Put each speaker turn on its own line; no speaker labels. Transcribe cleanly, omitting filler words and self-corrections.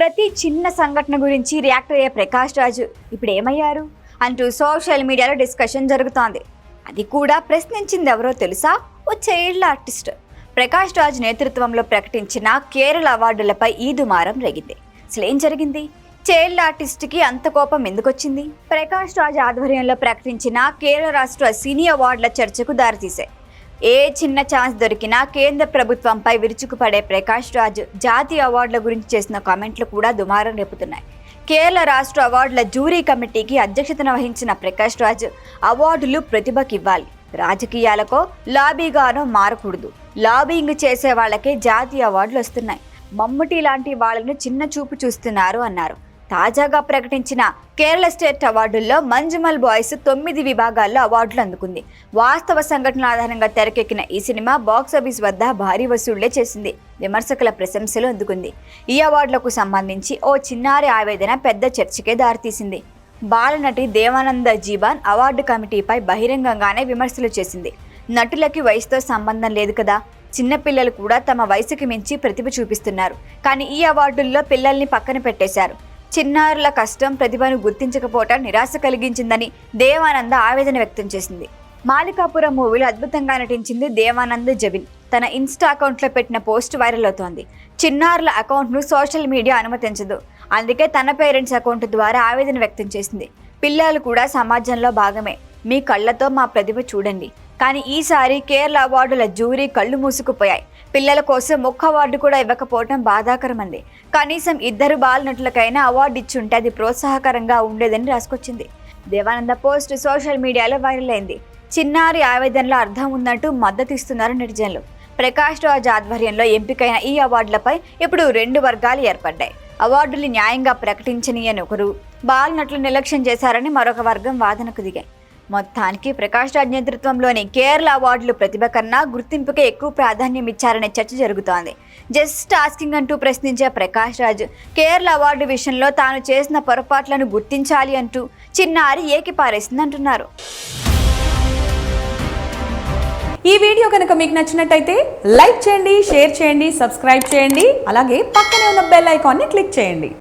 ప్రతి చిన్న సంఘటన గురించి రియాక్ట్ అయ్యే ప్రకాష్ రాజు ఇప్పుడు ఏమయ్యారు అంటూ సోషల్ మీడియాలో డిస్కషన్ జరుగుతోంది. అది కూడా ప్రశ్నించింది ఎవరో తెలుసా? ఓ చైల్డ్ ఆర్టిస్ట్. ప్రకాష్ రాజ్ నేతృత్వంలో ప్రకటించిన కేరళ అవార్డులపై ఈ దుమారం రేగింది. అసలు ఏం జరిగింది? చైల్డ్ ఆర్టిస్ట్కి అంత కోపం ఎందుకొచ్చింది? ప్రకాష్ రాజ్ ఆధ్వర్యంలో ప్రకటించిన కేరళ రాష్ట్ర సినీ అవార్డుల చర్చకు దారితీశాయి. ఏ చిన్న ఛాన్స్ దొరికినా కేంద్ర ప్రభుత్వంపై విరుచుకుపడే ప్రకాష్ రాజ్ జాతీయ అవార్డుల గురించి చేసిన కామెంట్లు కూడా దుమారం రేపుతున్నాయి. కేరళ రాష్ట్ర అవార్డుల జ్యూరీ కమిటీకి అధ్యక్షతన వహించిన ప్రకాష్ రాజ్ అవార్డులు ప్రతిభకి ఇవ్వాలి, రాజకీయాలకో లాబీగానో మారకూడదు, లాబింగ్ చేసే వాళ్ళకే జాతీయ అవార్డులు వస్తున్నాయి, మమ్ముటి లాంటి వాళ్ళను చిన్న చూపు చూస్తున్నారు అన్నారు. తాజాగా ప్రకటించిన కేరళ స్టేట్ అవార్డుల్లో మంజుమల్ బాయ్స్ 9 విభాగాల్లో అవార్డులు అందుకుంది. వాస్తవ సంఘటనల ఆధారంగా తెరకెక్కిన ఈ సినిమా బాక్సాఫీస్ వద్ద భారీ వసూళ్లే చేసింది. విమర్శకుల ప్రశంసలు అందుకుంది. ఈ అవార్డులకు సంబంధించి ఓ చిన్నారి ఆవేదన పెద్ద చర్చకే దారితీసింది. బాలనటి దేవానంద జీబాన్ అవార్డు కమిటీపై బహిరంగంగానే విమర్శలు చేసింది. నటులకి వయసుతో సంబంధం లేదు కదా, చిన్నపిల్లలు కూడా తమ వయసుకి మించి ప్రతిభ చూపిస్తున్నారు, కానీ ఈ అవార్డుల్లో పిల్లల్ని పక్కన పెట్టేశారు. చిన్నారుల కష్టం ప్రతిభను గుర్తించకపోవటం నిరాశ కలిగించిందని దేవానంద ఆవేదన వ్యక్తం చేసింది. మాలికాపురం మూవీలో అద్భుతంగా నటించింది దేవానంద్ జబిన్. తన ఇన్స్టా అకౌంట్లో పెట్టిన పోస్ట్ వైరల్ అవుతోంది. చిన్నారుల అకౌంట్ను సోషల్ మీడియా అనుమతించదు, అందుకే తన పేరెంట్స్ అకౌంట్ ద్వారా ఆవేదన వ్యక్తం చేసింది. పిల్లలు కూడా సమాజంలో భాగమే, మీ కళ్ళతో మా ప్రతిభ చూడండి. కానీ ఈసారి కేరళ అవార్డుల జ్యూరీ కళ్ళు మూసుకుపోయాయి. పిల్లల కోసం ఒక్క అవార్డు కూడా ఇవ్వకపోవడం బాధాకరమంది. కనీసం 2 బాలనటులకైనా అవార్డు ఇచ్చుంటే అది ప్రోత్సాహకరంగా ఉండేదని రాసుకొచ్చింది. దేవానంద పోస్ట్ సోషల్ మీడియాలో వైరల్ అయింది. చిన్నారి ఆవేదనలో అర్థం ఉందంటూ మద్దతు ఇస్తున్నారు నెటిజన్లు. ప్రకాష్ రాజ్ ఆధ్వర్యంలో ఎంపికైన ఈ అవార్డులపై ఇప్పుడు 2 వర్గాలు ఏర్పడ్డాయి. అవార్డులు న్యాయంగా ప్రకటించని అని ఒకరు, బాలనటులు నిర్లక్ష్యం చేశారని మరొక వర్గం వాదనకు దిగాయి. మొత్తానికి ప్రకాష్ రాజ్ నేతృత్వంలోని కేరళ అవార్డులు ప్రతిభ కన్నా గుర్తింపుకే ఎక్కువ ప్రాధాన్యం ఇచ్చారనే చర్చ జరుగుతోంది. జస్ట్ ఆస్కింగ్ అంటూ ప్రశ్నించే ప్రకాష్ రాజ్ కేరళ అవార్డు విషయంలో తాను చేసిన పొరపాట్లను గుర్తించాలి అంటూ చిన్నారి ఏకిపారేసిందంటున్నారు.
ఈ వీడియో కనుక మీకు నచ్చినట్టయితే లైక్ చేయండి, షేర్ చేయండి, సబ్స్క్రైబ్ చేయండి. అలాగే పక్కనే ఉన్న బెల్ ఐకాన్ని క్లిక్ చేయండి.